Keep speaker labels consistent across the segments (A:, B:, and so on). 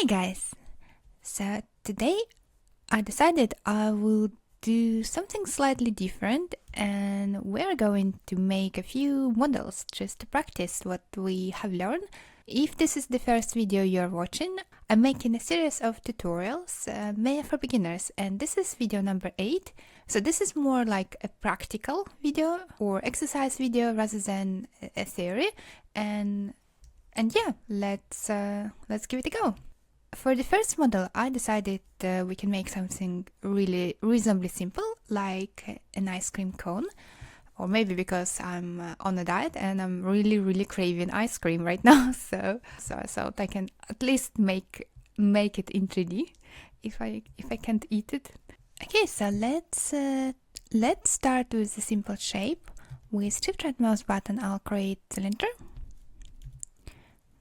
A: Hey guys! So today I decided I will do something slightly different and we're going to make a few models just to practice what we have learned. If this is the first video you're watching, I'm making a series of tutorials made for beginners, and this is video number 8. So this is more like a practical video or exercise video rather than a theory. And yeah, let's give it a go. For the first model, I decided we can make something really reasonably simple, like an ice cream cone. Or maybe because I'm on a diet and I'm really craving ice cream right now, so I thought I can at least make it in 3D if I can't eat it. Okay, so let's start with a simple shape. With shift right mouse button, I'll create cylinder.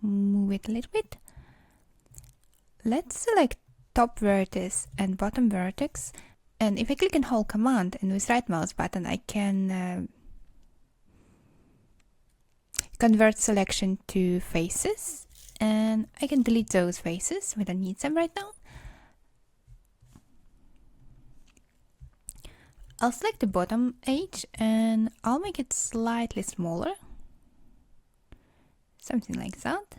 A: Move it a little bit. Let's select top vertex and bottom vertex. And if I click and hold command and with right mouse button, I can convert selection to faces, and I can delete those faces. We don't need them right now. I'll select the bottom edge and I'll make it slightly smaller. Something like that.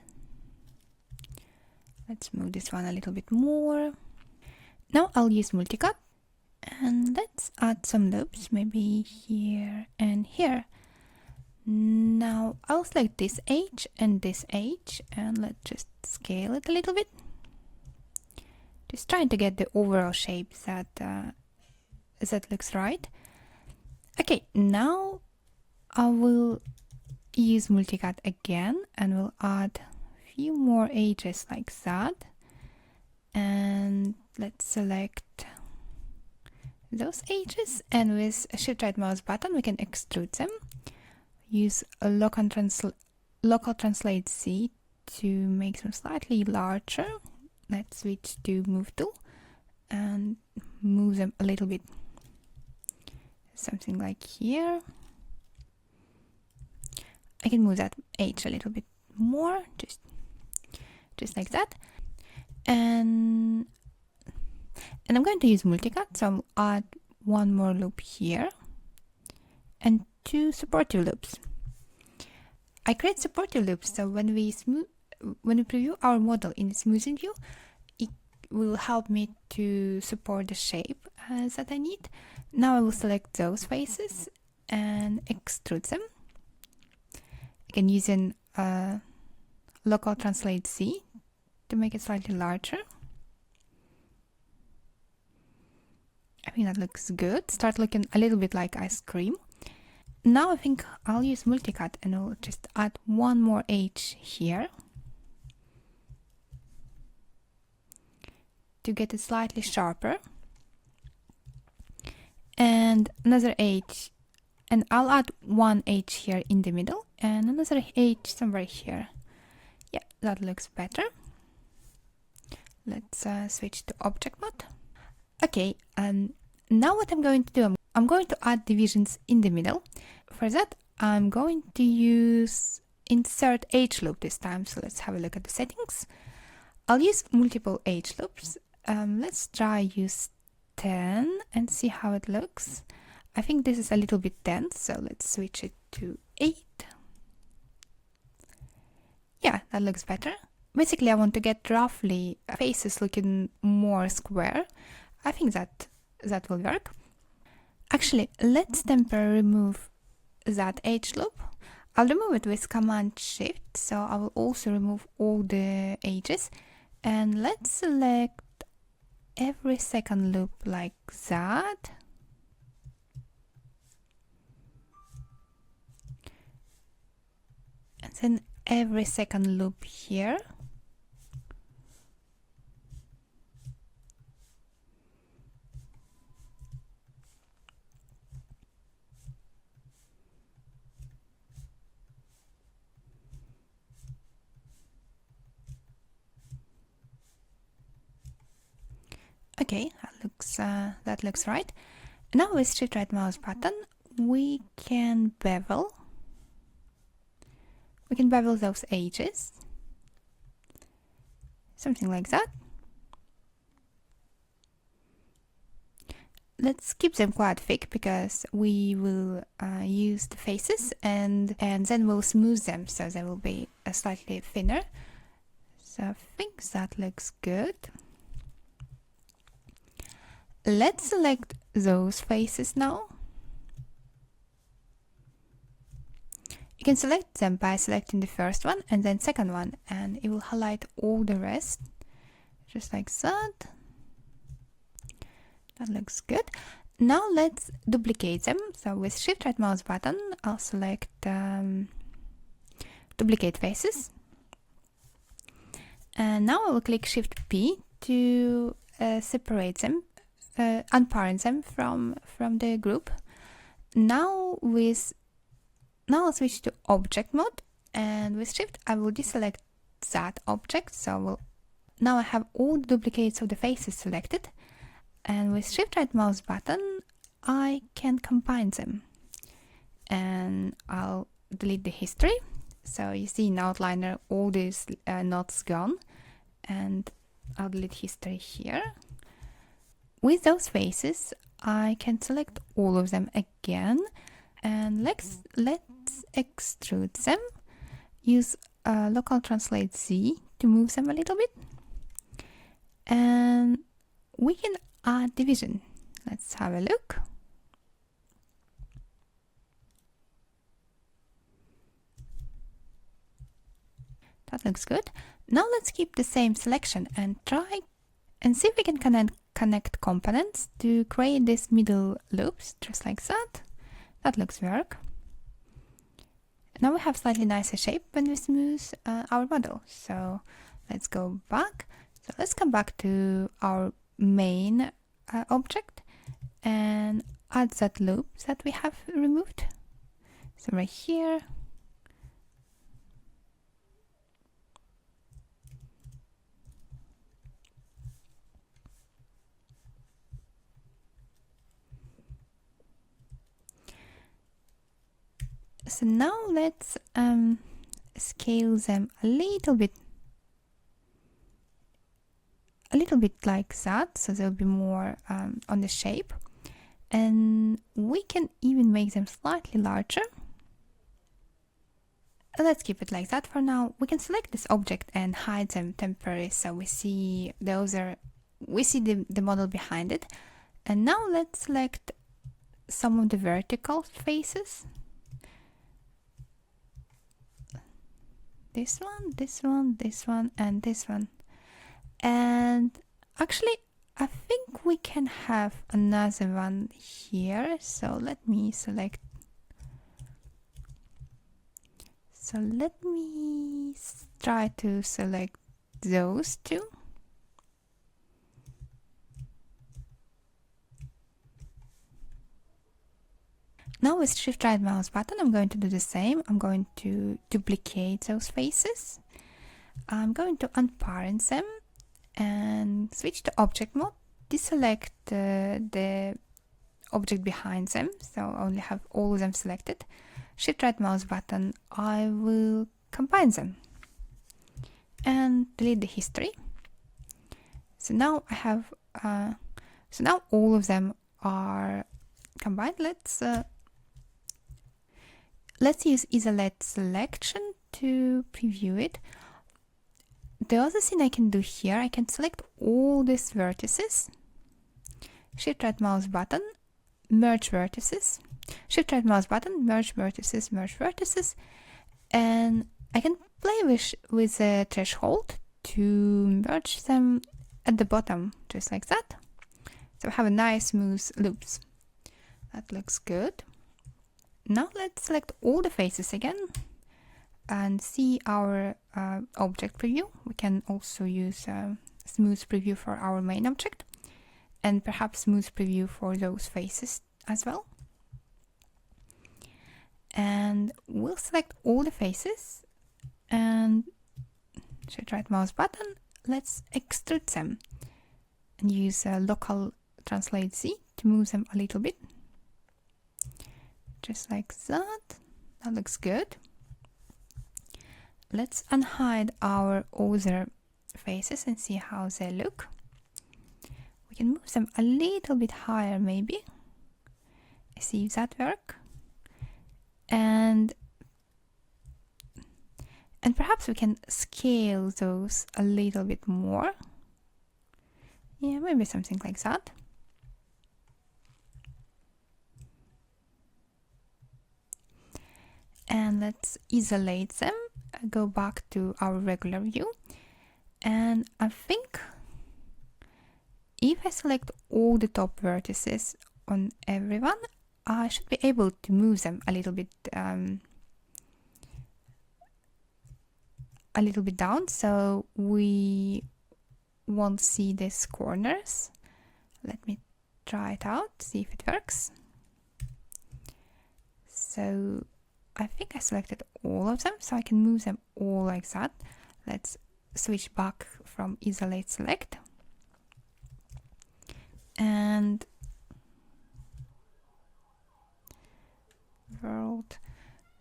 A: Let's move this one a little bit more. Now I'll use multicut. And let's add some loops, maybe here and here. Now I'll select this edge and this edge, and let's just scale it a little bit. Just trying to get the overall shape that looks right. Okay, now I will use multicut again, and we'll add a few more edges like that. And let's select those edges, and with a shift right mouse button we can extrude them. Use a local translate Z to make them slightly larger. Let's switch to move tool and move them a little bit. Something like here. I can move that edge a little bit more, just like that. And I'm going to use multicut, so I'll add one more loop here and 2 supportive loops. I create supportive loops so when we preview our model in the smoothing view, it will help me to support the shape that I need. Now I will select those faces and extrude them. Again, using local translate Z to make it slightly larger. I think that looks good. Start looking a little bit like ice cream. Now I think I'll use multicut and I'll just add one more edge here to get it slightly sharper. And another edge, and I'll add one edge here in the middle and another edge somewhere here. Yeah, that looks better. Let's switch to object mode. Okay, now what I'm going to do, I'm going to add divisions in the middle. For that, I'm going to use insert edge loop this time. So let's have a look at the settings. I'll use multiple edge loops. Let's try use 10 and see how it looks. I think this is a little bit dense, so let's switch it to 8. Yeah, that looks better. Basically, I want to get roughly faces looking more square. I think that will work. Actually, let's temporarily remove that edge loop. I'll remove it with command shift, so I will also remove all the edges. And let's select every second loop like that. And then every second loop here. Okay, that looks right. Now with shift right mouse button, we can bevel. We can bevel those edges. something like that. Let's keep them quite thick because we will use the faces and then we'll smooth them so they will be slightly thinner. So I think that looks good. Let's select those faces now. You can select them by selecting the first one and then second one, and it will highlight all the rest, just like that. That looks good. Now let's duplicate them. So with Shift right mouse button, I'll select duplicate faces. And now I will click Shift P to separate them, unparent them from the group. Now I'll switch to object mode, and with Shift I will deselect that object. So now I have all the duplicates of the faces selected, and with Shift right mouse button I can combine them, and I'll delete the history. So you see in Outliner all these knots gone, and I'll delete history here. With those faces I can select all of them again, and let's extrude them. Use local translate Z to move them a little bit, and we can add division. Let's have a look. That looks good. Now let's keep the same selection and try and see if we can connect components to create these middle loops, just like that. That looks work. Now we have slightly nicer shape when we smooth our model. So let's go back. So let's come back to our main object and add that loop that we have removed. So right here. So now let's scale them a little bit like that, so they'll be more on the shape, and we can even make them slightly larger. Let's keep it like that for now. We can select this object and hide them temporarily, so we see the model behind it. And now let's select some of the vertical faces. This one, this one, this one, and this one. And actually, I think we can have another one here. So let me select. So let me try to select those two. Now with Shift right mouse button, I'm going to do the same. I'm going to duplicate those faces. I'm going to unparent them and switch to object mode. Deselect the object behind them, so I only have all of them selected. Shift right mouse button, I will combine them and delete the history. So now I have, so now all of them are combined. Let's use isolate selection to preview it. The other thing I can do here, I can select all these vertices. Shift right mouse button, merge vertices. Shift right mouse button, merge vertices, merge vertices. And I can play with the threshold to merge them at the bottom, just like that. So I have a nice smooth loops. That looks good. Now let's select all the faces again and see our object preview. We can also use smooth preview for our main object and perhaps smooth preview for those faces as well. And we'll select all the faces and shift right mouse button. Let's extrude them and use local translate Z to move them a little bit. Just like that. That looks good. Let's unhide our other faces and see how they look. We can move them a little bit higher maybe. See if that works. And perhaps we can scale those a little bit more. Yeah, maybe something like that. And let's isolate them, go back to our regular view. And I think if I select all the top vertices on everyone, I should be able to move them a little bit down, so we won't see these corners. Let me try it out, see if it works. So I think I selected all of them, so I can move them all like that. Let's switch back from isolate select. And world,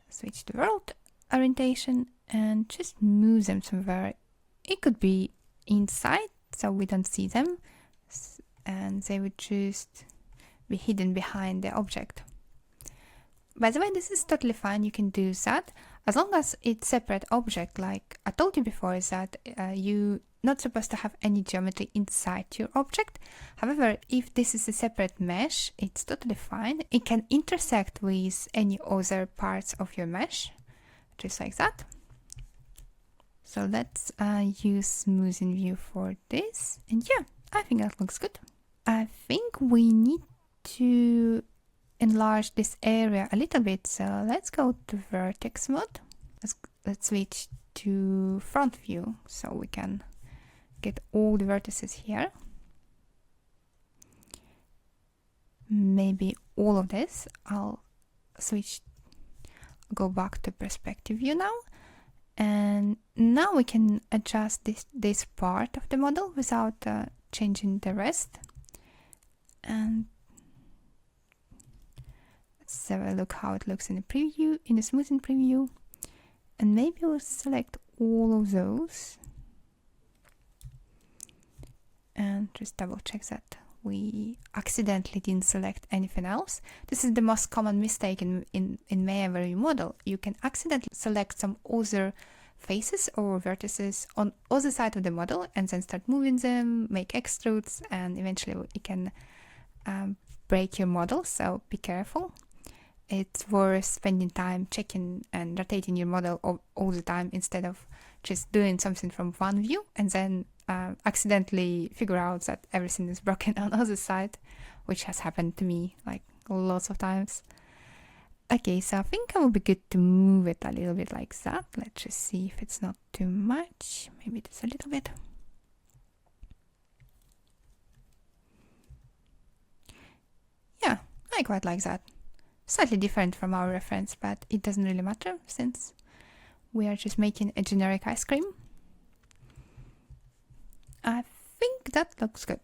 A: switch to world orientation and just move them somewhere. It could be inside, so we don't see them, and they would just be hidden behind the object. By the way, this is totally fine, you can do that, as long as it's separate object. Like I told you before, is that you're not supposed to have any geometry inside your object. However, if this is a separate mesh, it's totally fine. It can intersect with any other parts of your mesh, just like that. So let's use smoothing view for this. And yeah, I think that looks good. I think we need to enlarge this area a little bit, so let's go to vertex mode. Let's switch to front view so we can get all the vertices here. Maybe all of this. I'll go back to perspective view now, and now we can adjust this part of the model without changing the rest. And let's have a look how it looks in the preview, in the smoothing preview. And maybe we'll select all of those and just double check that we accidentally didn't select anything else. This is the most common mistake in Maya where you model. You can accidentally select some other faces or vertices on other side of the model and then start moving them, make extrudes, and eventually it can break your model, so be careful. It's worth spending time checking and rotating your model all the time instead of just doing something from one view and then accidentally figure out that everything is broken on the other side, which has happened to me like lots of times. Okay, so I think it will be good to move it a little bit like that. Let's just see if it's not too much. Maybe just a little bit. Yeah, I quite like that. Slightly different from our reference, but it doesn't really matter since we are just making a generic ice cream. I think that looks good.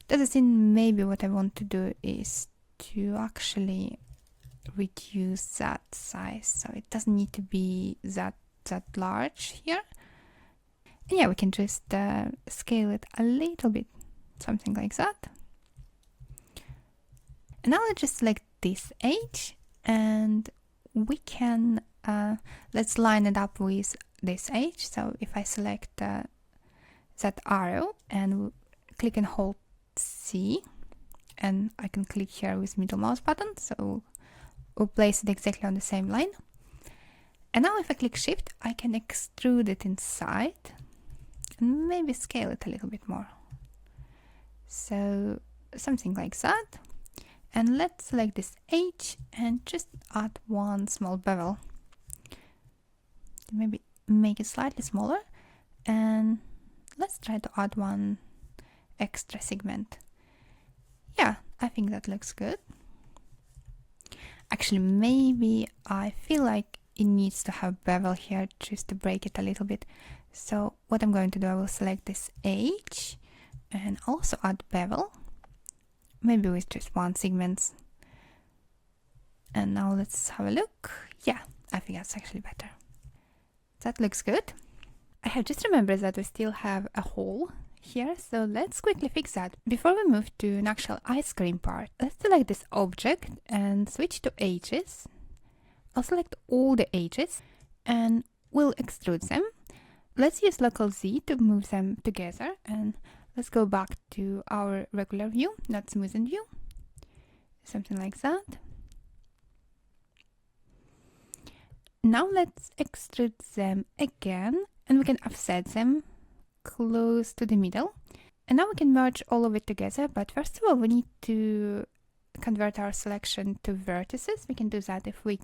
A: The other thing maybe what I want to do is to actually reduce that size, so it doesn't need to be that large here. And yeah, we can just scale it a little bit, something like that. And now let's just select this edge, and we can let's line it up with this edge. So if I select that arrow and click and hold C, and I can click here with middle mouse button, so we'll place it exactly on the same line. And now if I click shift, I can extrude it inside and maybe scale it a little bit more. So something like that. And let's select this edge and just add one small bevel. Maybe make it slightly smaller. And let's try to add one extra segment. Yeah, I think that looks good. Actually, maybe I feel like it needs to have bevel here just to break it a little bit. So what I'm going to do, I will select this edge and also add bevel. Maybe with just one segment. And now let's have a look. Yeah, I think that's actually better. That looks good. I have just remembered that we still have a hole here, so let's quickly fix that. Before we move to an actual ice cream part, let's select this object and switch to edges. I'll select all the edges and we'll extrude them. Let's use local Z to move them together, and let's go back to our regular view, not smoothen view. Something like that. Now let's extrude them again, and we can offset them close to the middle. And now we can merge all of it together, but first of all we need to convert our selection to vertices. We can do that if we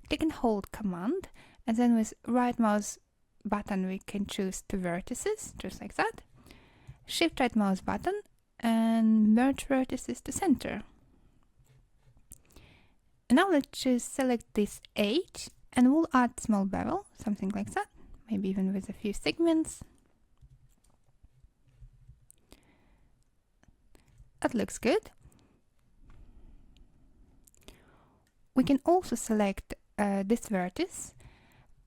A: click and hold Command, and then with right mouse button we can choose to vertices, just like that. Shift right mouse button and merge vertices to center. And now let's just select this edge and we'll add small bevel, something like that, maybe even with a few segments. That looks good. We can also select this vertex.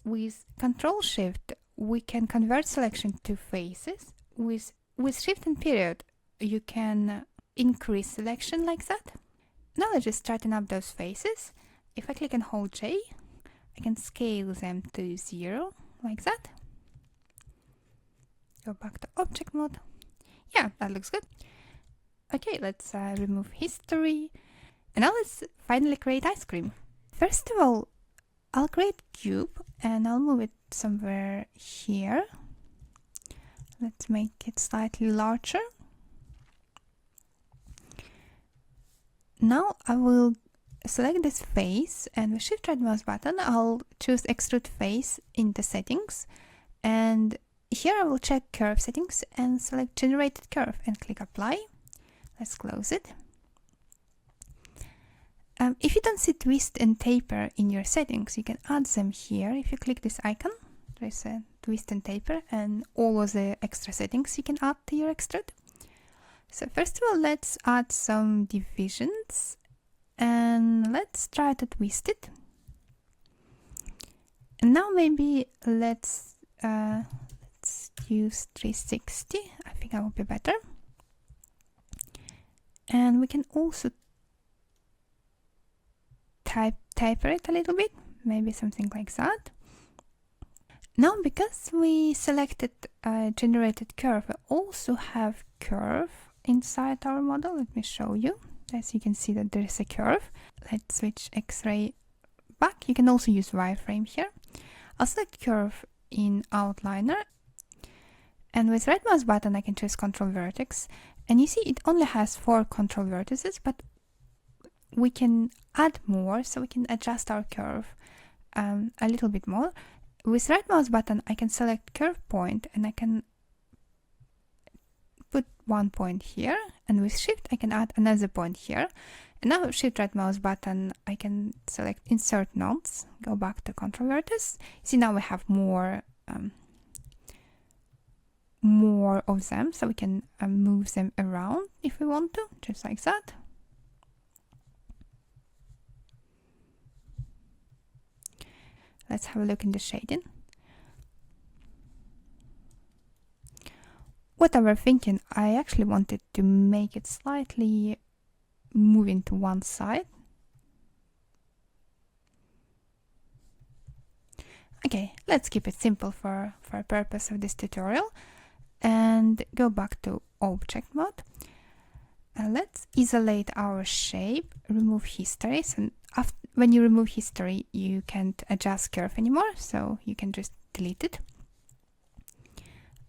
A: With Control Shift we can convert selection to faces. With Shift and period you can increase selection like that. Now let's just straighten up those faces. If I click and hold J, I can scale them to 0 like that. Go back to object mode. Yeah, that looks good. Okay, let's remove history. And now let's finally create ice cream. First of all, I'll create a cube and I'll move it somewhere here. Let's make it slightly larger. Now I will select this face, and with Shift right mouse button I'll choose extrude face in the settings, and here I will check curve settings and select generated curve and click apply. Let's close it. If you don't see twist and taper in your settings, you can add them here. If you click this icon, there's a twist and taper and all of the extra settings you can add to your extrude. So first of all, let's add some divisions and let's try to twist it. And now maybe let's use 360. I think that would be better. And we can also taper it a little bit, maybe something like that. Now, because we selected generated curve, we also have curve inside our model. Let me show you. As you can see that there is a curve. Let's switch X-ray back. You can also use wireframe here. I'll select curve in outliner, and with right mouse button I can choose control vertex, and you see it only has 4 control vertices, but we can add more, so we can adjust our curve a little bit more. With right mouse button I can select curve point and I can put 1 point here, and with shift I can add another point here. And now with shift right mouse button I can select insert nodes, go back to control vertex. See, now we have more of them, so we can move them around if we want to, just like that. Let's have a look in the shading. What I was thinking, I actually wanted to make it slightly moving to one side. Okay, let's keep it simple for purpose of this tutorial and go back to object mode. Let's isolate our shape, remove histories, and when you remove history you can't adjust curve anymore, so you can just delete it.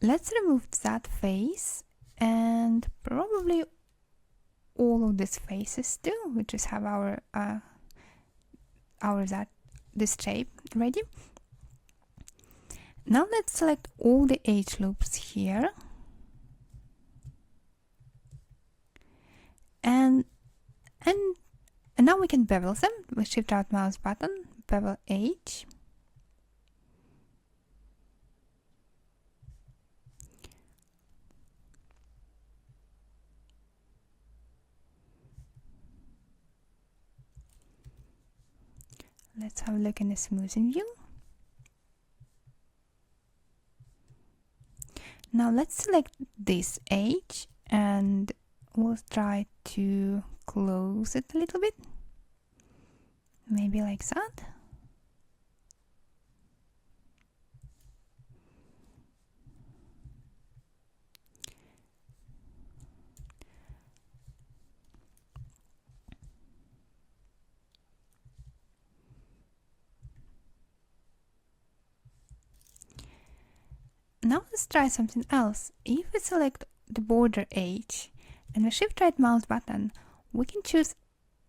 A: Let's remove that face and probably all of these faces too. We just have this shape ready. Now let's select all the edge loops here, and now we can bevel them with shift right mouse button, bevel edge. Let's have a look in the smoothing view. Now let's select this edge and we'll try to close it a little bit. Maybe like that. Now let's try something else. If we select the border edge and we shift right mouse button, we can choose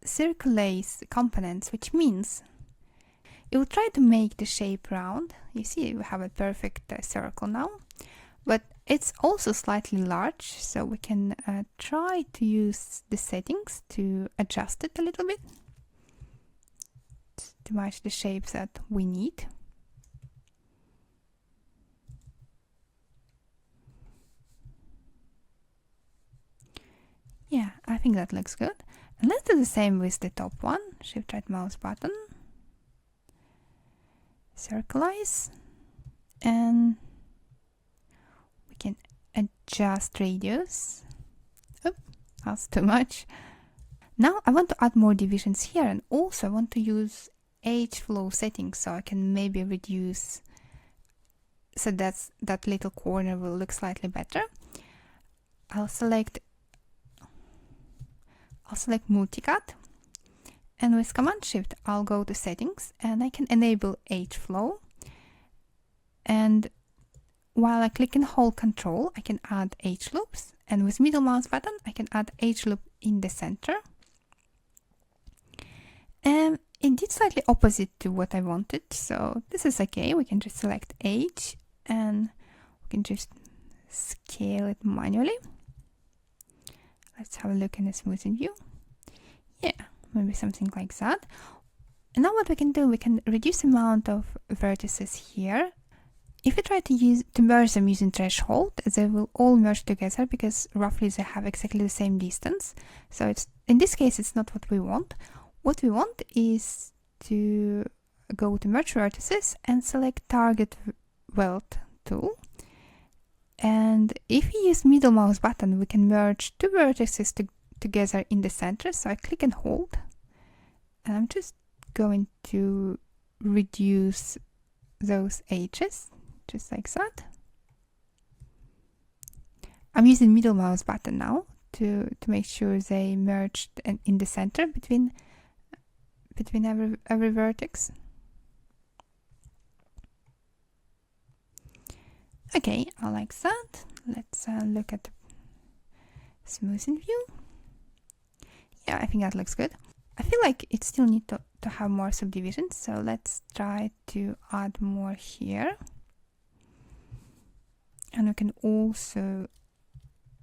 A: circulate components, which means it will try to make the shape round. You see we have a perfect circle now, but it's also slightly large, so we can try to use the settings to adjust it a little bit to match the shapes that we need. Yeah, I think that looks good. And let's do the same with the top one. Shift right mouse button, circleize, and we can adjust radius. Oop, that's too much. Now I want to add more divisions here, and also I want to use edge flow settings, so I can maybe reduce, so that little corner will look slightly better. I'll select multicut, and with Command Shift I'll go to settings and I can enable edge flow, and while I click and hold Control I can add edge loops, and with middle mouse button I can add edge loop in the center. And it did slightly opposite to what I wanted, so this is okay. We can just select edge and we can just scale it manually. Let's have a look in the smoothing view. Yeah, maybe something like that. And now what we can do, we can reduce the amount of vertices here. If we try to merge them using threshold, they will all merge together because roughly they have exactly the same distance. So in this case, it's not what we want. What we want is to go to merge vertices and select target weld tool. And if we use middle mouse button, we can merge two vertices together in the center. So I click and hold, and I'm just going to reduce those edges, just like that. I'm using middle mouse button now to make sure they merged in the center between every vertex. Okay, I like that. Let's look at the smoothing view. Yeah, I think that looks good. I feel like it still needs to have more subdivisions, so let's try to add more here. And we can also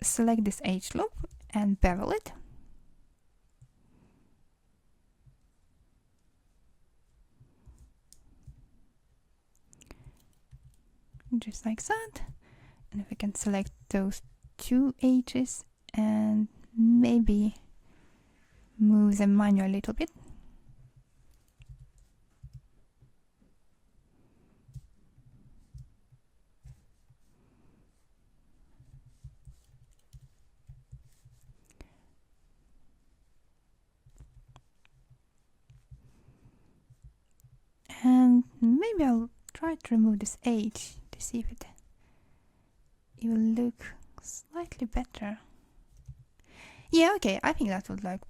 A: select this edge loop and bevel it. Just like that. And if we can select those two edges and maybe move them manually a little bit. And maybe I'll try to remove this edge to see if it will look slightly better. Yeah, okay, I think that would like,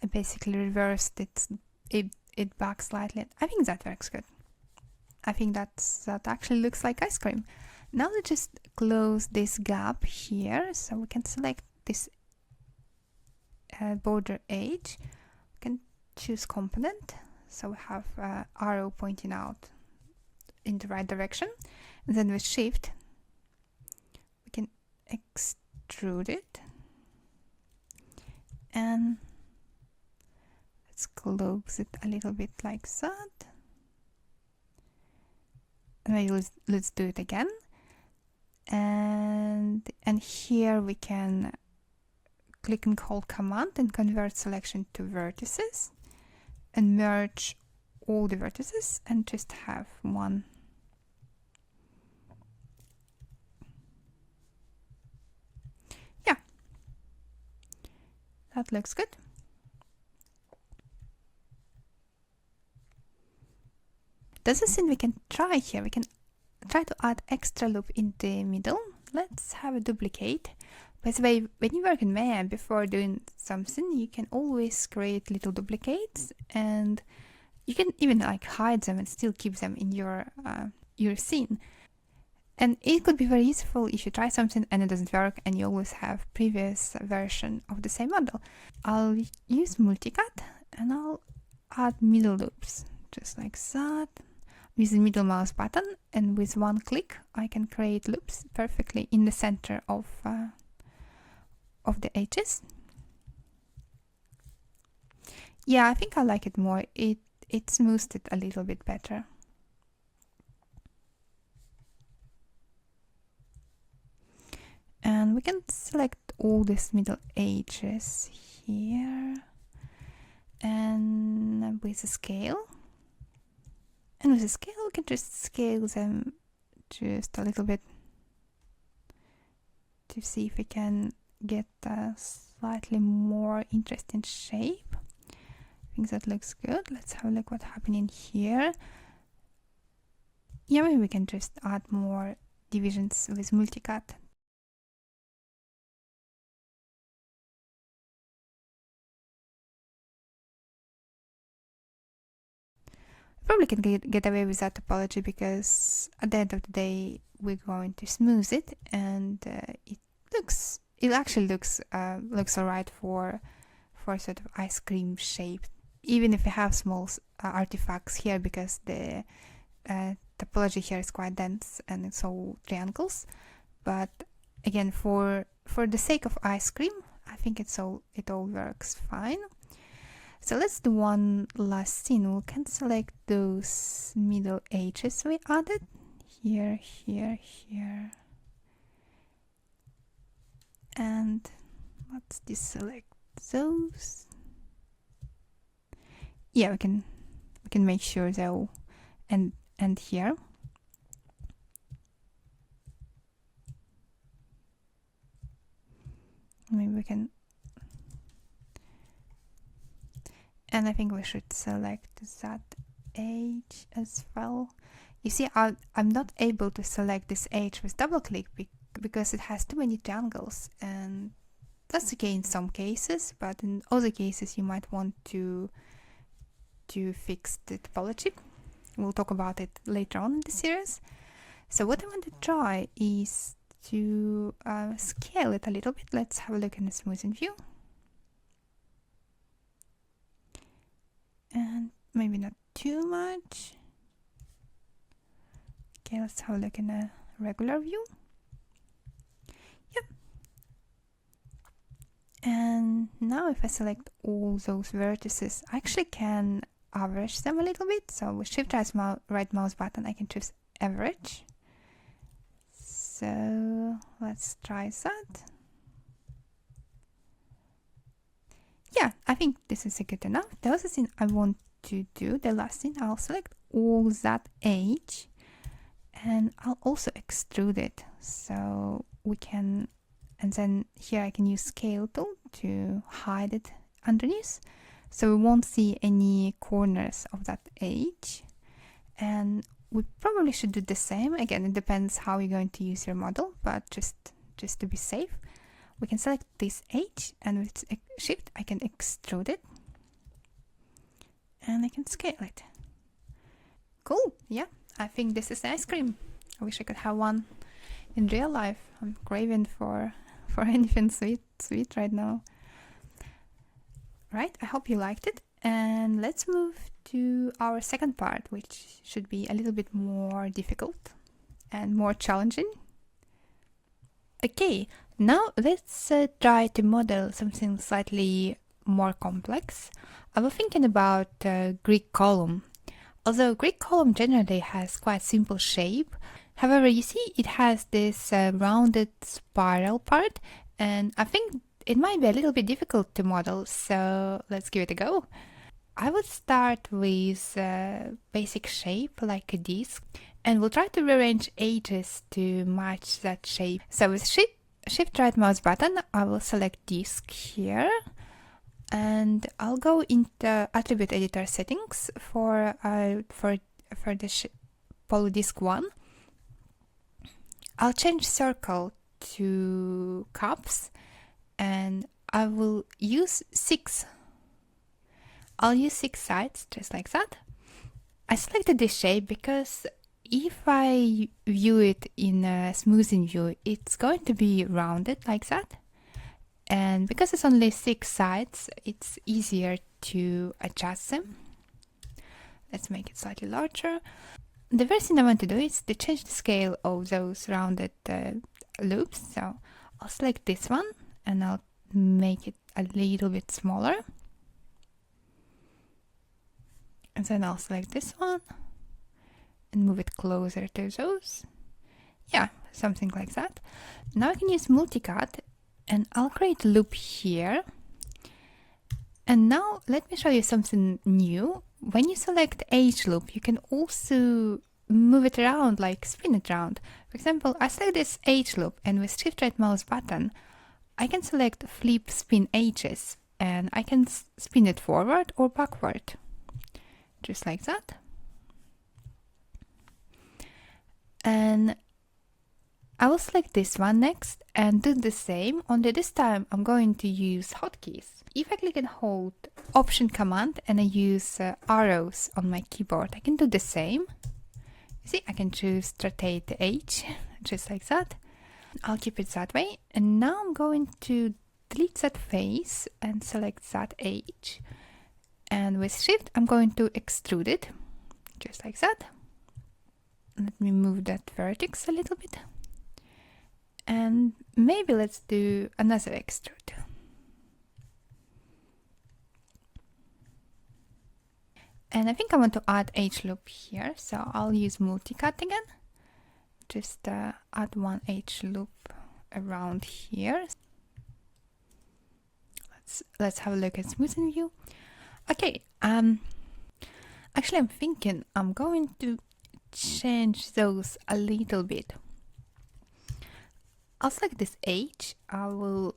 A: I basically reversed it back slightly. I think that works good. I think that actually looks like ice cream. Now let's just close this gap here, so we can select this border edge. We can choose component, so we have arrow pointing out in the right direction. And then with Shift, we can extrude it. And let's close it a little bit like that. And maybe let's do it again. And here we can click and hold Command and convert selection to vertices and merge all the vertices and just have one. that looks good. There's a thing we can try here. We can try to add extra loop in the middle. Let's have a duplicate. By the way, when you work in Maya, before doing something, you can always create little duplicates, and you can even like hide them and still keep them in your scene. And it could be very useful if you try something and it doesn't work and you always have previous version of the same model. I'll use multicut and I'll add middle loops, just like that. With the middle mouse button, and with one click I can create loops perfectly in the center of the edges. Yeah, I think I like it more. It smooths it a little bit better. And we can select all these middle edges here, and with the scale. And with the scale, we can just scale them just a little bit to see if we can get a slightly more interesting shape. I think that looks good. Let's have a look what's happening here. Yeah, maybe we can just add more divisions with multicut. Probably can get away with that topology because at the end of the day we're going to smooth it, and it actually looks alright for sort of ice cream shape, even if we have small artifacts here, because the topology here is quite dense and it's all triangles. But again, for the sake of ice cream, I think it all works fine. So let's do one last thing. We can select those middle edges we added. Here, here, here. And let's deselect those. Yeah, we can make sure they'll end here. Maybe we can. And I think we should select that edge as well. You see, I'm not able to select this edge with double click because it has too many triangles, and that's okay in some cases, but in other cases you might want to fix the topology. We'll talk about it later on in the series. So what I want to try is to scale it a little bit. Let's have a look in the smoothing view. And maybe not too much. Okay, let's have a look in a regular view. Yep. And now if I select all those vertices, I actually can average them a little bit. So with Shift right mouse button, I can choose average. So let's try that. Yeah, I think this is good enough. The other thing I want to do, the last thing, I'll select all that edge and I'll also extrude it. So we can, and then here I can use scale tool to hide it underneath. So we won't see any corners of that edge. And we probably should do the same. Again, it depends how you're going to use your model, but just to be safe. We can select this edge, and with Shift I can extrude it and I can scale it. Cool, yeah, I think this is ice cream. I wish I could have one in real life. I'm craving for anything sweet right now. Right, I hope you liked it, and let's move to our second part, which should be a little bit more difficult and more challenging. Okay, now let's try to model something slightly more complex. I was thinking about Greek column. Although Greek column generally has quite simple shape, however, you see it has this rounded spiral part, and I think it might be a little bit difficult to model, so let's give it a go. I would start with a basic shape like a disc, and we'll try to rearrange edges to match that shape. So with Shift right mouse button, I will select disc here. And I'll go into attribute editor settings for the polydisc one. I'll change circle to cups, and I will use 6. I'll use 6 sides, just like that. I selected this shape because if I view it in a smoothing view, it's going to be rounded like that. And because it's only 6 sides, it's easier to adjust them. Let's make it slightly larger. The first thing I want to do is to change the scale of those rounded loops. So I'll select this one and I'll make it a little bit smaller. And then I'll select this one and move it closer to those. Yeah, something like that. Now I can use multicut and I'll create a loop here. And now let me show you something new. When you select H loop, you can also move it around, like spin it around. For example, I select this H loop and with shift right mouse button, I can select flip spin H's and I can spin it forward or backward. Just like that. And I will select this one next and do the same, only this time I'm going to use hotkeys. If I click and hold Option command and I use arrows on my keyboard, I can do the same. You see, I can choose to rotate the H, just like that. I'll keep it that way. And now I'm going to delete that face and select that H. And with Shift, I'm going to extrude it, just like that. Let me move that vertex a little bit. And maybe let's do another extrude. And I think I want to add H loop here, so I'll use multicut again. Just add one H loop around here. Let's have a look at smoothing view. Okay, actually I'm thinking I'm going to change those a little bit. I'll select this H, I will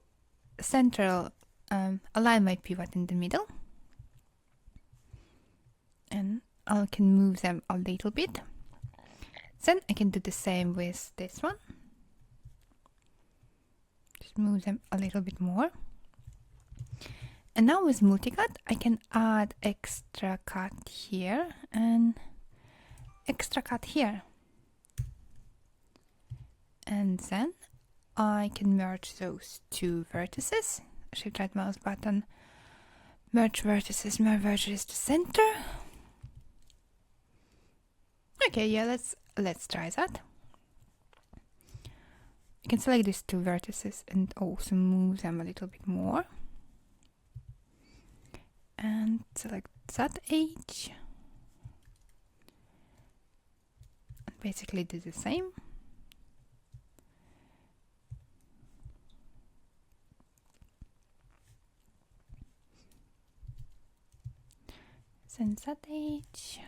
A: align my pivot in the middle, and I can move them a little bit. Then I can do the same with this one. Just move them a little bit more. And now with multicut, I can add extra cut here and extra cut here. And then I can merge those two vertices. Shift right mouse button, merge vertices to center. Okay, yeah, let's try that. You can select these two vertices and also move them a little bit more. And select that H. And basically do the same. Send that H.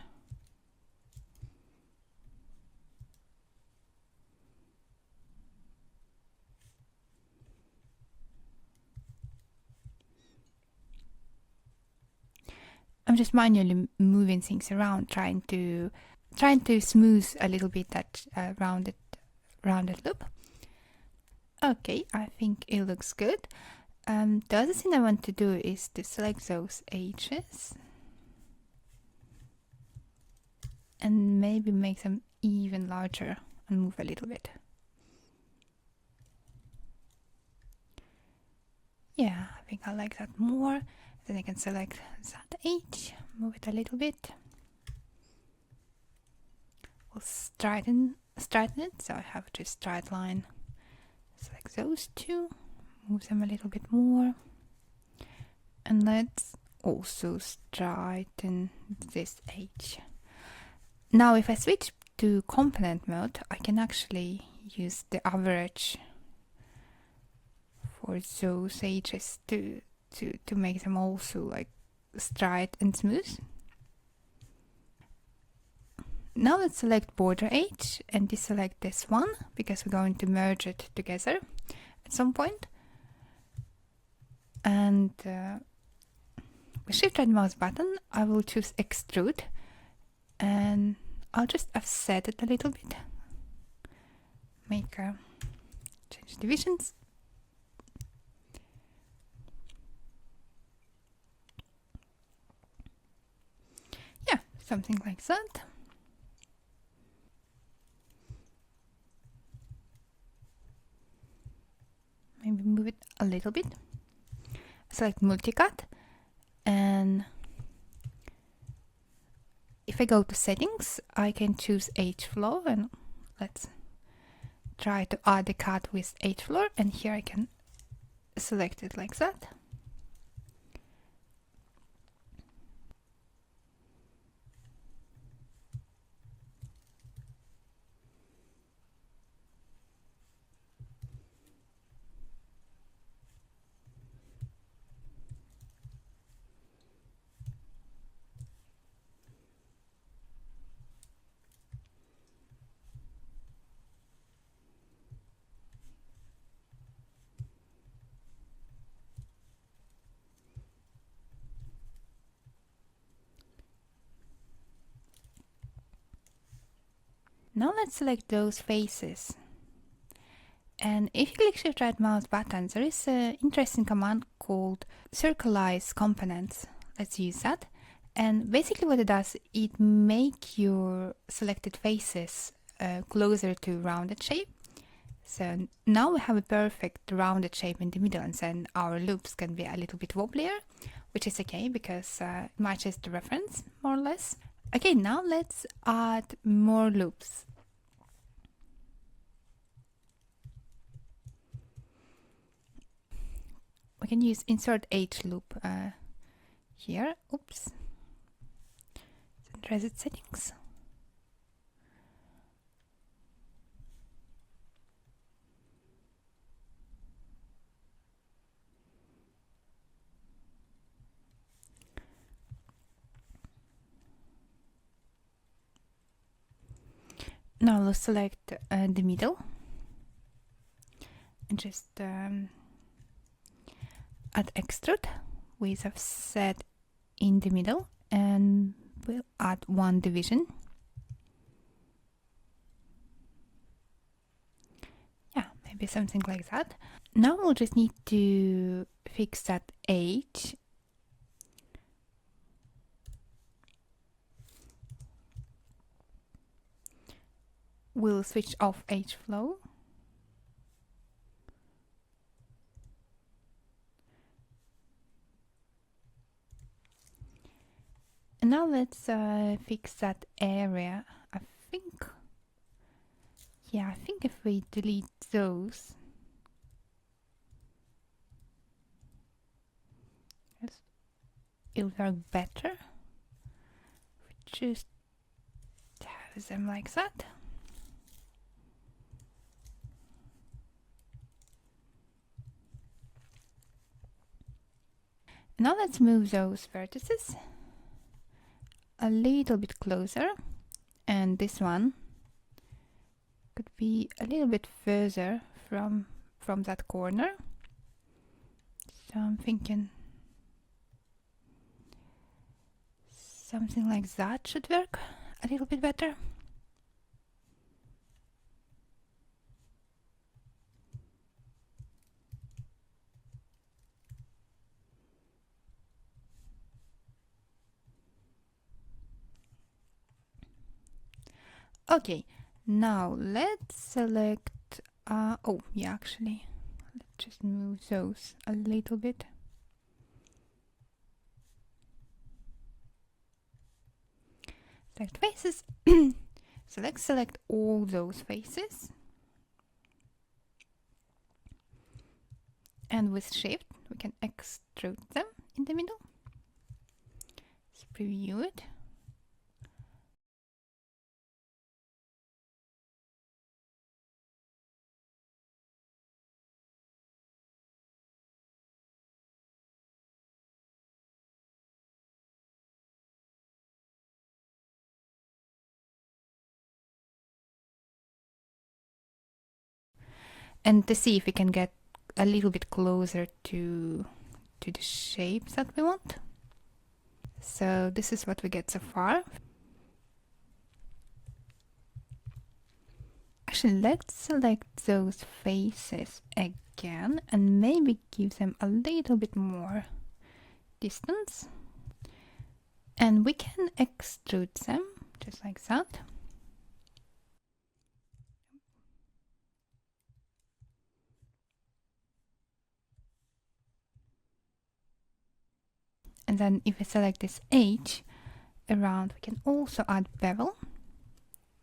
A: I'm just manually moving things around, trying to smooth a little bit that rounded loop. Okay, I think it looks good. The other thing I want to do is to select those H's and maybe make them even larger and move a little bit. Yeah, I think I like that more. Then I can select that H, move it a little bit. We'll straighten it, so I have just straight line. Select those two, move them a little bit more. And let's also straighten this H. Now if I switch to component mode, I can actually use the average for those H's to make them also like straight and smooth. Now let's select border H and deselect this one because we're going to merge it together at some point. And With Shift right mouse button, I will choose Extrude, and I'll just offset it a little bit. Change divisions. Yeah, something like that. Maybe move it a little bit. Select multicut, and if I go to settings, I can choose H-flow, and let's try to add the cut with H-flow, and here I can select it like that. Now let's select those faces. And if you click Shift right mouse button, there is an interesting command called circleize components. Let's use that. And basically what it does, it makes your selected faces closer to rounded shape. So now we have a perfect rounded shape in the middle, and then our loops can be a little bit wobblier, which is okay because it matches the reference more or less. Okay, now let's add more loops. We can use insert H loop here. Oops. Reset settings. Now we'll select the middle and just add extrude with offset in the middle, and we'll add one division. Yeah, maybe something like that. Now we'll just need to fix that H. We'll switch off H flow. And now let's fix that area. I think if we delete those, it'll work better. Just have them like that. Now let's move those vertices a little bit closer, and this one could be a little bit further from that corner. So I'm thinking something like that should work a little bit better. Okay, now let's select, actually, let's just move those a little bit. Select faces. So let's select all those faces. And with Shift, we can extrude them in the middle. Let's preview it. And to see if we can get a little bit closer to the shapes that we want. So this is what we get so far. Actually, let's select those faces again and maybe give them a little bit more distance. And we can extrude them just like that. And then if we select this edge around, we can also add bevel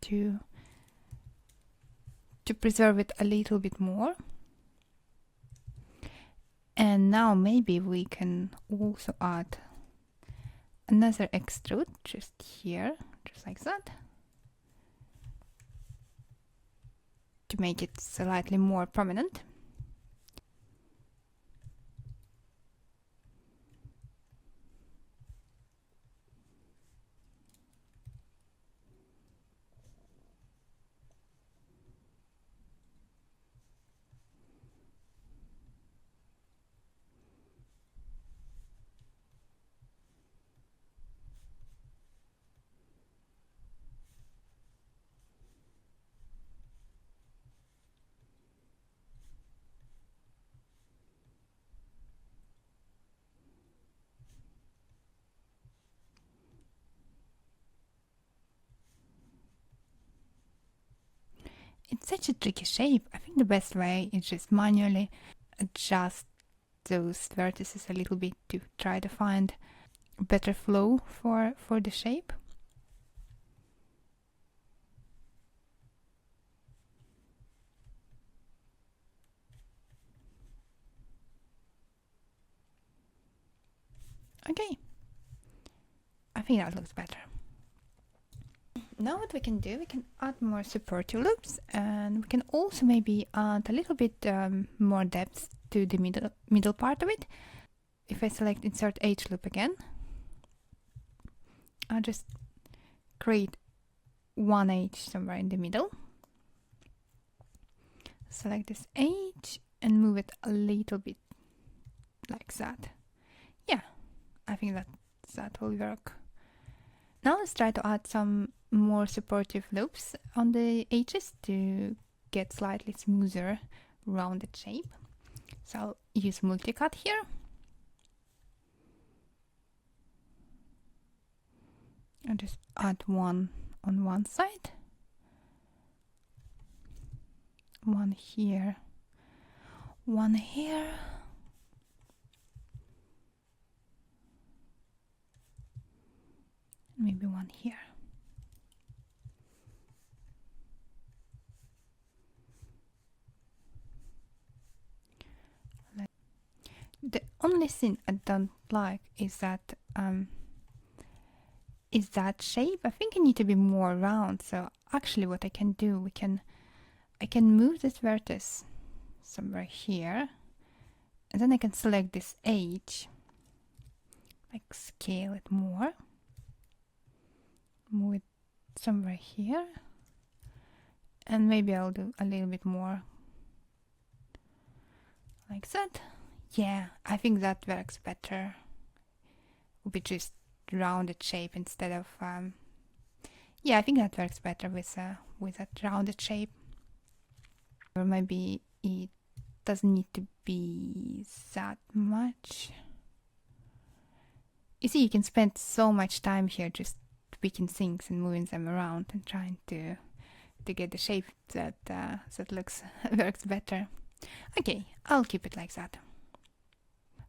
A: to preserve it a little bit more. And now maybe we can also add another extrude just here, just like that, to make it slightly more prominent. It's such a tricky shape. I think the best way is just manually adjust those vertices a little bit to try to find a better flow for the shape. Okay, I think that looks better. Now what we can do, we can add more supportive loops, and we can also maybe add a little bit more depth to the middle part of it. If I select insert edge loop again, I'll just create one edge somewhere in the middle. Select this edge and move it a little bit like that. Yeah, I think that will work. Now let's try to add some more supportive loops on the edges to get slightly smoother rounded shape. So I'll use multicut here. I'll just add one on one side, one here, one here, maybe one here. The only thing I don't like is that shape. I think I need to be more round. So actually what I can do, I can move this vertex somewhere here, and then I can select this edge, like scale it more, move it somewhere here, and maybe I'll do a little bit more like that. Yeah, I think that works better. We just rounded shape instead of yeah, I think that works better with that rounded shape. Or maybe it doesn't need to be that much. You see, you can spend so much time here just tweaking things and moving them around and trying to get the shape that looks works better. Okay, I'll keep it like that.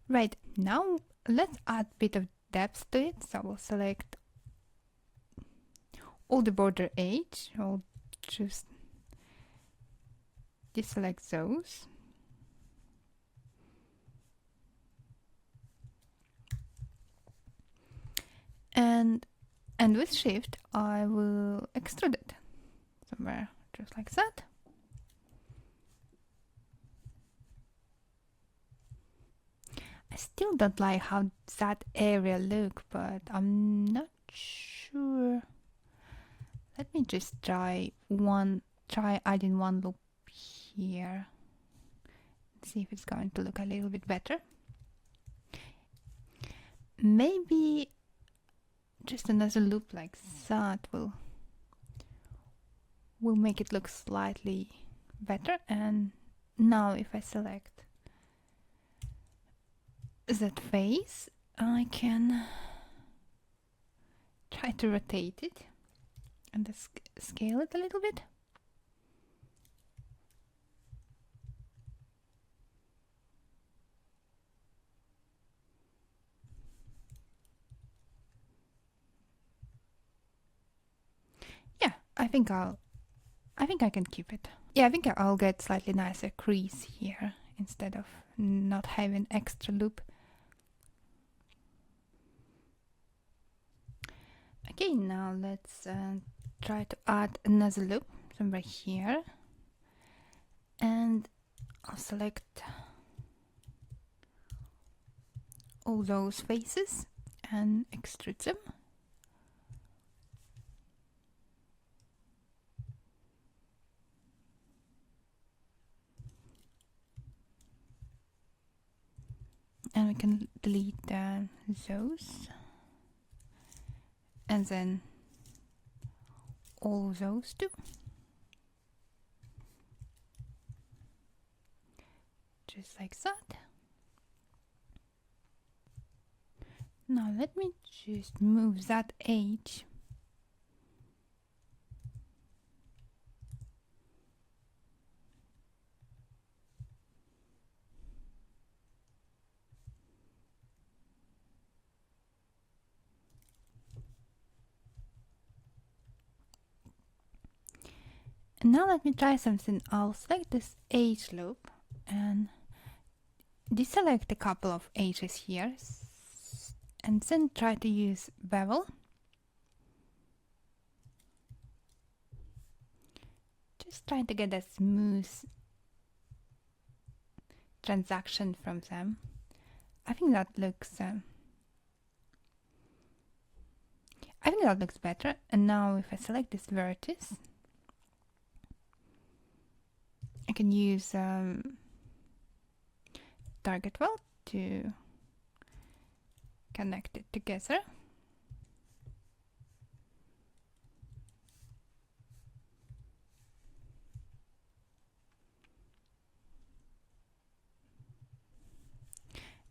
A: Right, now let's add a bit of depth to it. So we'll select all the border edge. I'll just deselect those. And with shift, I will extrude it somewhere just like that. I still don't like how that area look, but I'm not sure. Let me just try adding one loop here. See if it's going to look a little bit better. Maybe just another loop like that will make it look slightly better. And now if I select that face, I can try to rotate it and scale it a little bit. Yeah, I think I can keep it. Yeah, I think I'll get slightly nicer crease here instead of not having extra loop. Okay, now let's try to add another loop somewhere here, and I'll select all those faces and extrude them. And we can delete those, and then all those too. Just like that. Now let me just move that edge. And now let me try something. I'll select this edge loop and deselect a couple of edges here, and then try to use bevel. Just trying to get a smooth transaction from them. I think that looks better. And now if I select this vertex, I can use target weld to connect it together.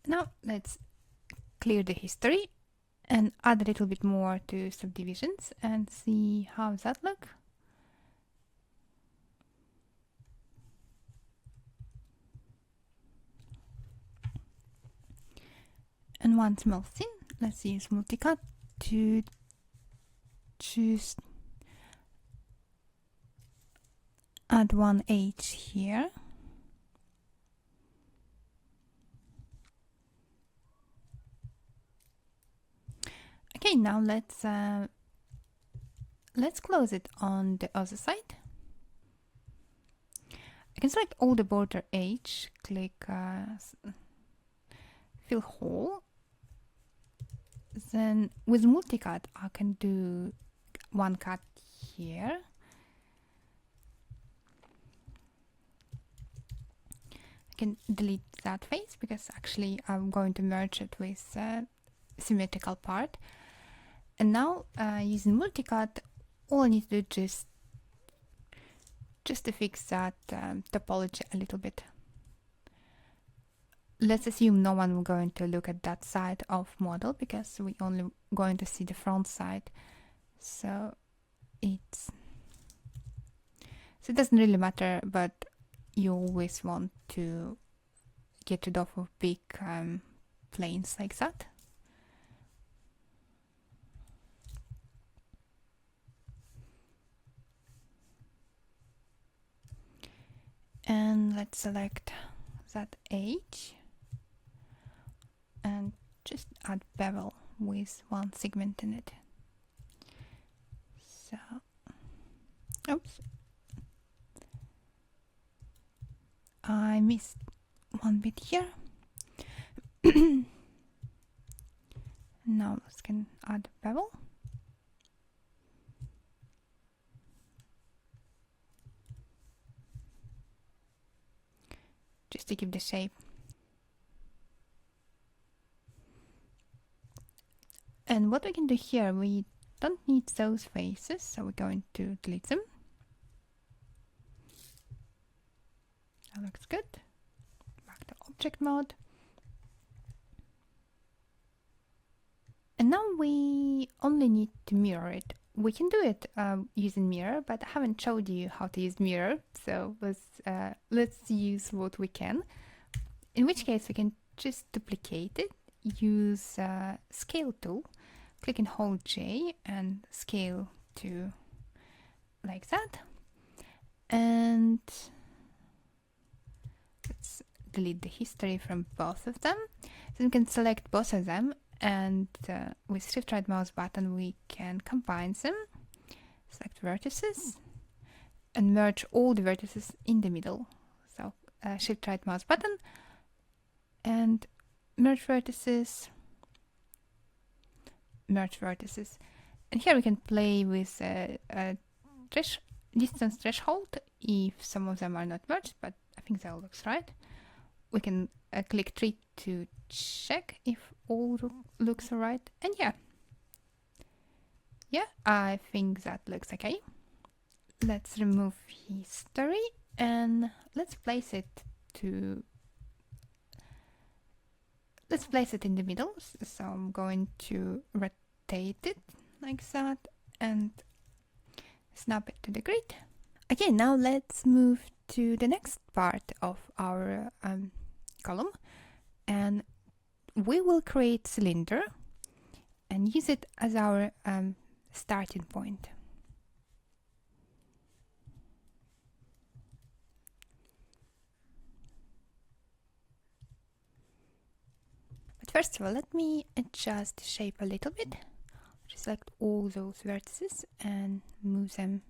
A: Now let's clear the history and add a little bit more to subdivisions and see how that look. And one small thing, let's use multicut to just add one edge here. Okay, now let's close it on the other side. I can select all the border edge, click fill hole. Then with multicut I can do one cut here. I can delete that face because actually I'm going to merge it with the symmetrical part. And now using multicut, all I need to do is just to fix that topology a little bit. Let's assume no one will going to look at that side of model because we only going to see the front side. So it doesn't really matter, but you always want to get rid of big planes like that. And let's select that edge and just add bevel with one segment in it. So, oops, I missed one bit here. Now let's can add bevel. Just to give the shape. And what we can do here, we don't need those faces, so we're going to delete them. That looks good. Back to object mode. And now we only need to mirror it. We can do it using mirror, but I haven't showed you how to use mirror, so let's use what we can. In which case we can just duplicate it, use scale tool, click and hold J and scale to like that. And let's delete the history from both of them. So we can select both of them, and with shift right mouse button we can combine them, select vertices and merge all the vertices in the middle. So shift right mouse button and merge vertices, and here we can play with a distance threshold if some of them are not merged, but I think that looks right. We can click 3 to check if all looks alright, and yeah, I think that looks okay. Let's remove history and let's place it in the middle. So I'm going to rotate it like that and snap it to the grid. Okay, now let's move to the next part of our column, and we will create cylinder and use it as our starting point. But first of all, let me adjust the shape a little bit. Just select all those vertices and move them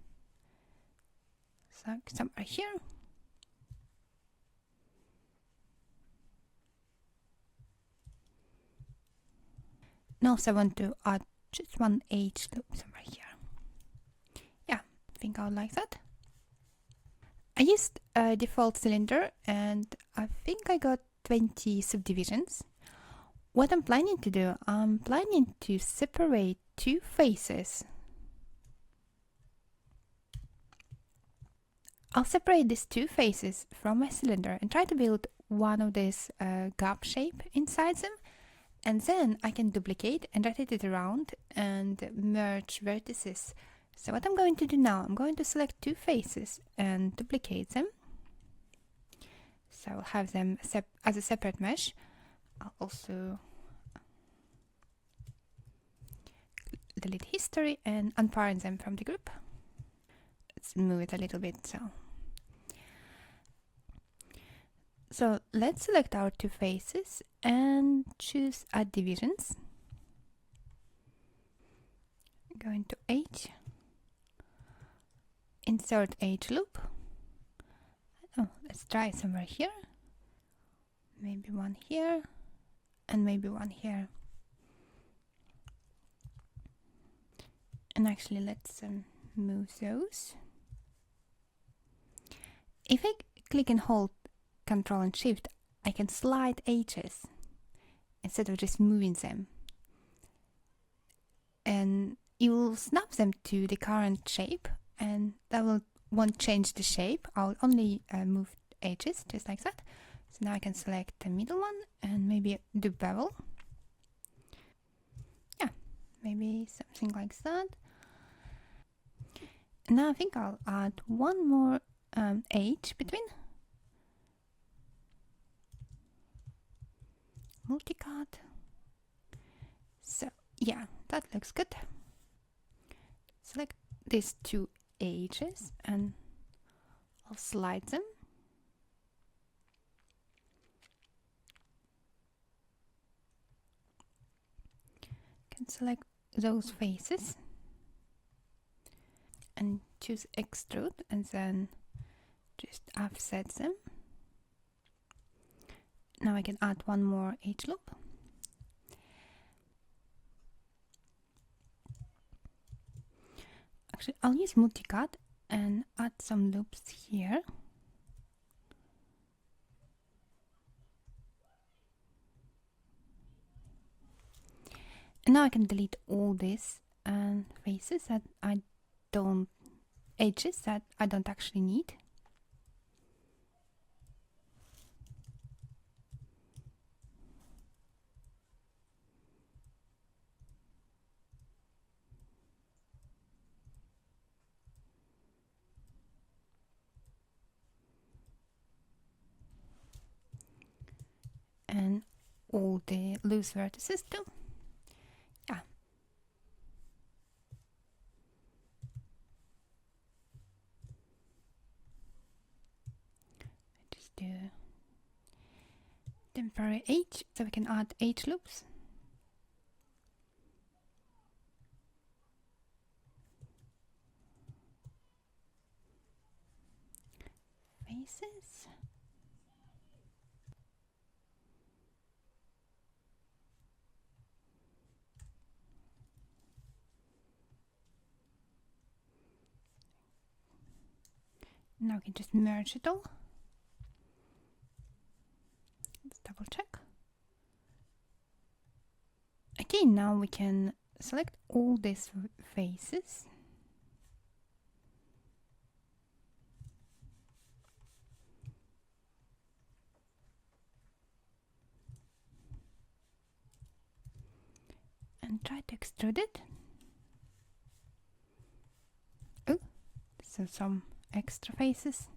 A: somewhere here. And also I want to add just one edge loop somewhere here. Yeah, I think I like that. I used a default cylinder and I think I got 20 subdivisions. What I'm planning to do, I'm planning to separate two faces. I'll separate these two faces from my cylinder and try to build one of this gap shape inside them. And then I can duplicate and rotate it around and merge vertices. So what I'm going to do now, I'm going to select two faces and duplicate them. So I'll have them as a separate mesh. I'll also delete history and unparent them from the group. Let's move it a little bit. So let's select our two faces and choose add divisions. Going to H, insert H loop. Oh, let's try somewhere here. Maybe one here and maybe one here. And actually let's move those. If I click and hold Control and Shift, I can slide edges instead of just moving them. And you will snap them to the current shape, and that won't change the shape. I'll only move edges just like that. So now I can select the middle one and maybe do bevel. Yeah, maybe something like that. And now I think I'll add one more edge between. Multicut. So yeah, that looks good. Select these two edges and I'll slide them. Can select those faces and choose extrude and then just offset them. Now I can add one more edge loop. Actually, I'll use multicut and add some loops here. And now I can delete all these faces that I don't, edges that I don't actually need. And all the loose vertices too. Yeah. Just do temporary edge so we can add edge loops. Faces. Now we can just merge it all. Let's double check. Okay, now we can select all these faces. And try to extrude it. Oh, so some extra faces.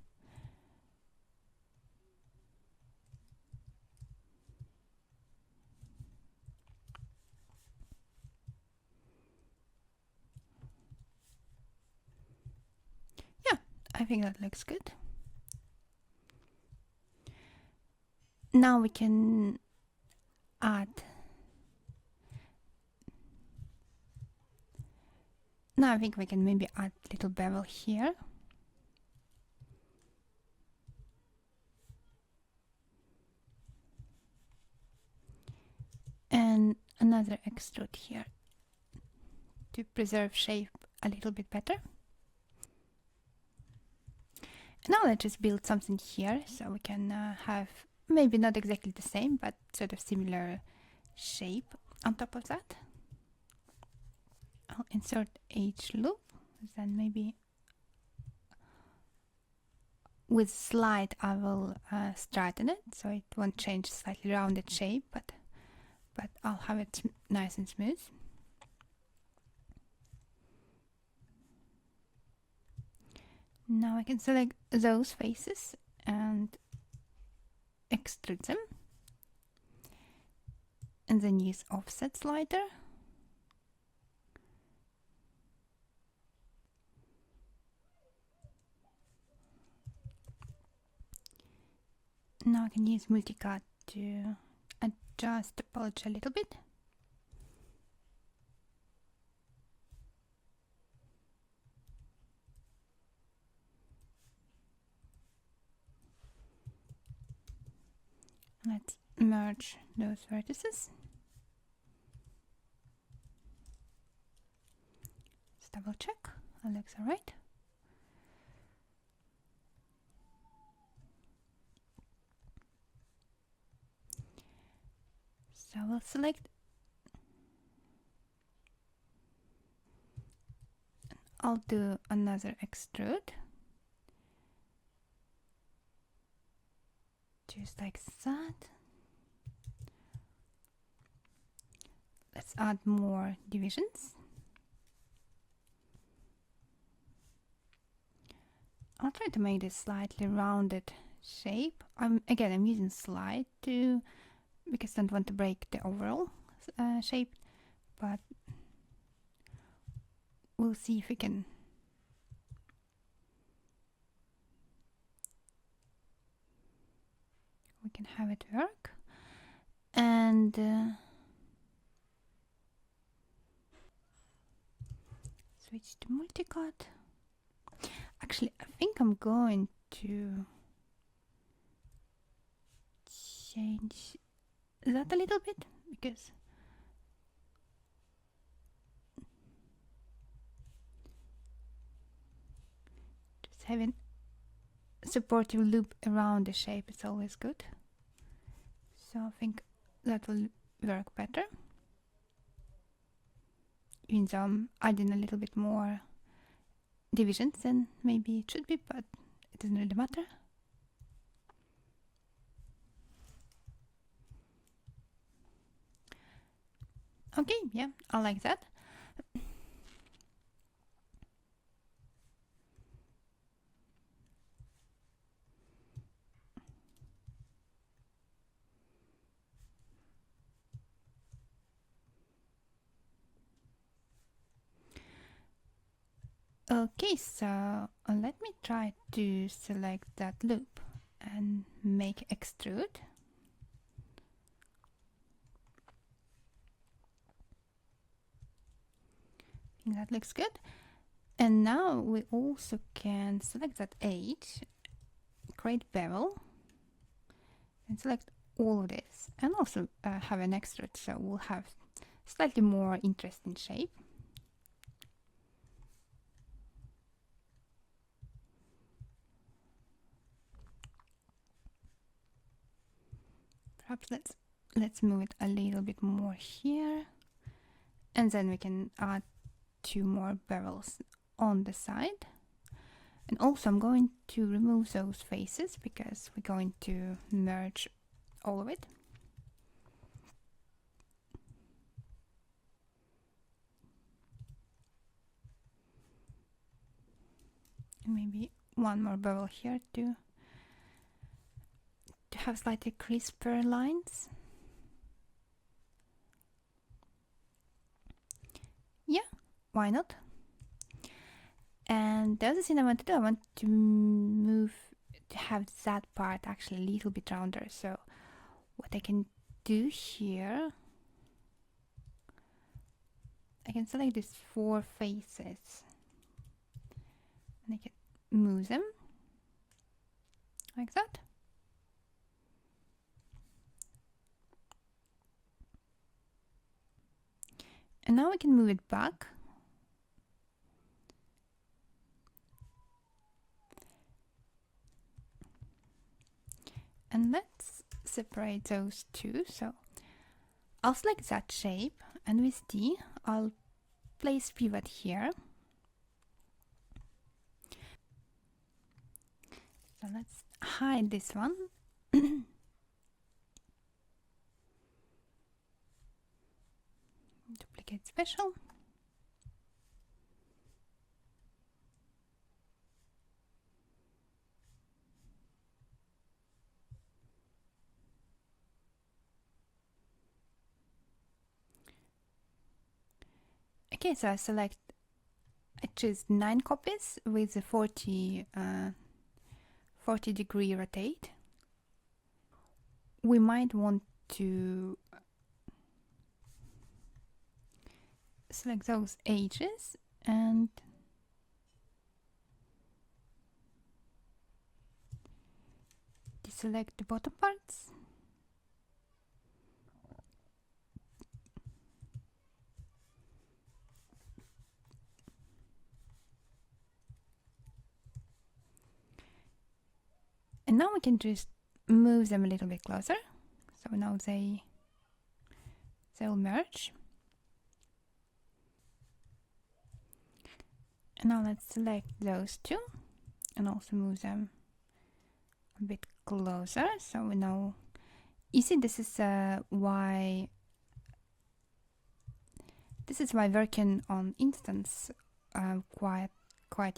A: Yeah, I think that looks good. Now we can add. Now I think we can maybe add little bevel here. And another extrude here to preserve shape a little bit better. Now let's just build something here so we can have maybe not exactly the same but sort of similar shape on top of that. I'll insert edge loop, then maybe with slide I will straighten it so it won't change slightly rounded shape, but I'll have it nice and smooth. Now I can select those faces and extrude them, and then use offset slider. Now I can use multicut to adjust the polish a little bit. Let's merge those vertices. Let's double check. That looks alright. So we'll select. I'll do another extrude. Just like that. Let's add more divisions. I'll try to make this slightly rounded shape. I'm using slide to because I don't want to break the overall shape, but we'll see if we can have it work. And switch to multicut. Actually, I think I'm going to change that a little bit because just having a supportive loop around the shape is always good. So I think that will work better. even though I'm adding a little bit more divisions than maybe it should be, but it doesn't really matter. Okay, yeah, I like that. Okay, so let me try to select that loop and make extrude. I think that looks good. And now we also can select that edge, create bevel, and select all of this, and also have an extrude, so we'll have slightly more interesting shape. Perhaps let's move it a little bit more here, and then we can add 2 more bevels on the side. And also I'm going to remove those faces because we're going to merge all of it. And maybe 1 more bevel here to have slightly crisper lines. Yeah, why not? And the other thing I want to do, I want to have that part actually a little bit rounder. So what I can do here, I can select these 4 faces and I can move them like that. And now we can move it back. And let's separate those 2. So I'll select that shape, and with D, I'll place pivot here. So let's hide this one. Duplicate special. Okay, so I choose 9 copies with a 40 degree rotate. We might want to select those edges and deselect the bottom parts. And now we can just move them a little bit closer. So now they'll merge. And now let's select those 2 and also move them a bit closer. So we know, you see, this is why working on instance quite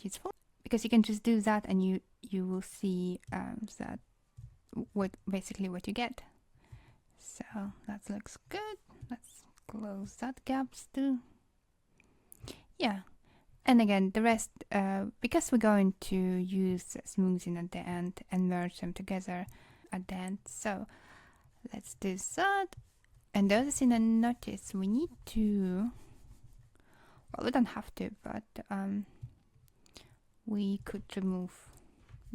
A: useful, because you can just do that and you will see that basically what you get. So that looks good. Let's close that gaps too. Yeah, and again the rest, because we're going to use smoothing at the end and merge them together at the end. So let's do that. And the other thing I noticed, we need to, well, we don't have to, but we could remove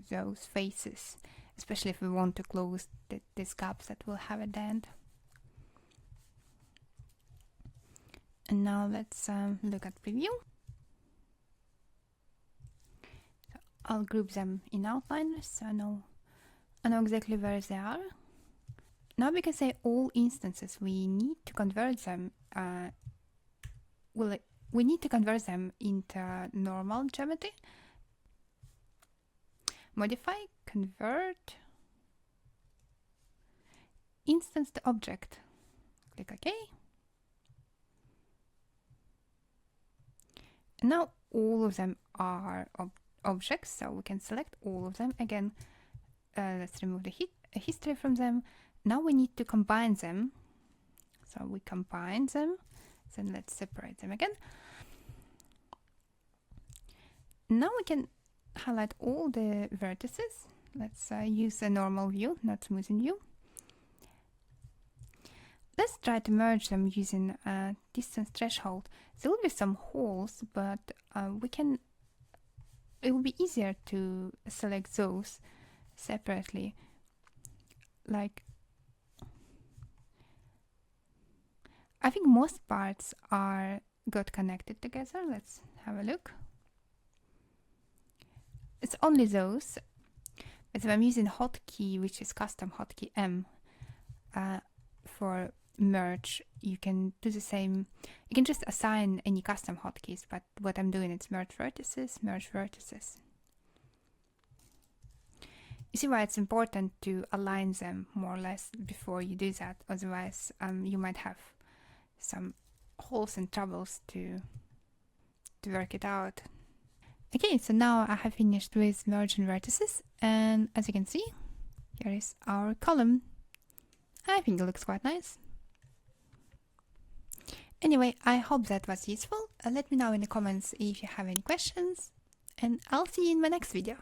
A: those faces, especially if we want to close these gaps that we'll have at the end. And now let's look at preview. So I'll group them in outline so I know exactly where they are. Now, because they're all instances, we need to convert them. Well, we need to convert them into normal geometry. Modify, convert, instance to object. Click OK. And now all of them are objects, so we can select all of them. Again, let's remove the history from them. Now we need to combine them. So we combine them, then let's separate them again. Now we can highlight all the vertices. Let's use a normal view, not smoothing view. Let's try to merge them using a distance threshold. There will be some holes, but it will be easier to select those separately. Like, I think most parts got connected together. Let's have a look. It's only those. But if I'm using hotkey, which is custom hotkey M, for merge, you can do the same. You can just assign any custom hotkeys, but what I'm doing is merge vertices, merge vertices. You see why it's important to align them more or less before you do that, otherwise you might have some holes and troubles to work it out. Okay, so now I have finished with merging vertices, and as you can see, here is our column. I think it looks quite nice. Anyway, I hope that was useful. Let me know in the comments if you have any questions, and I'll see you in my next video.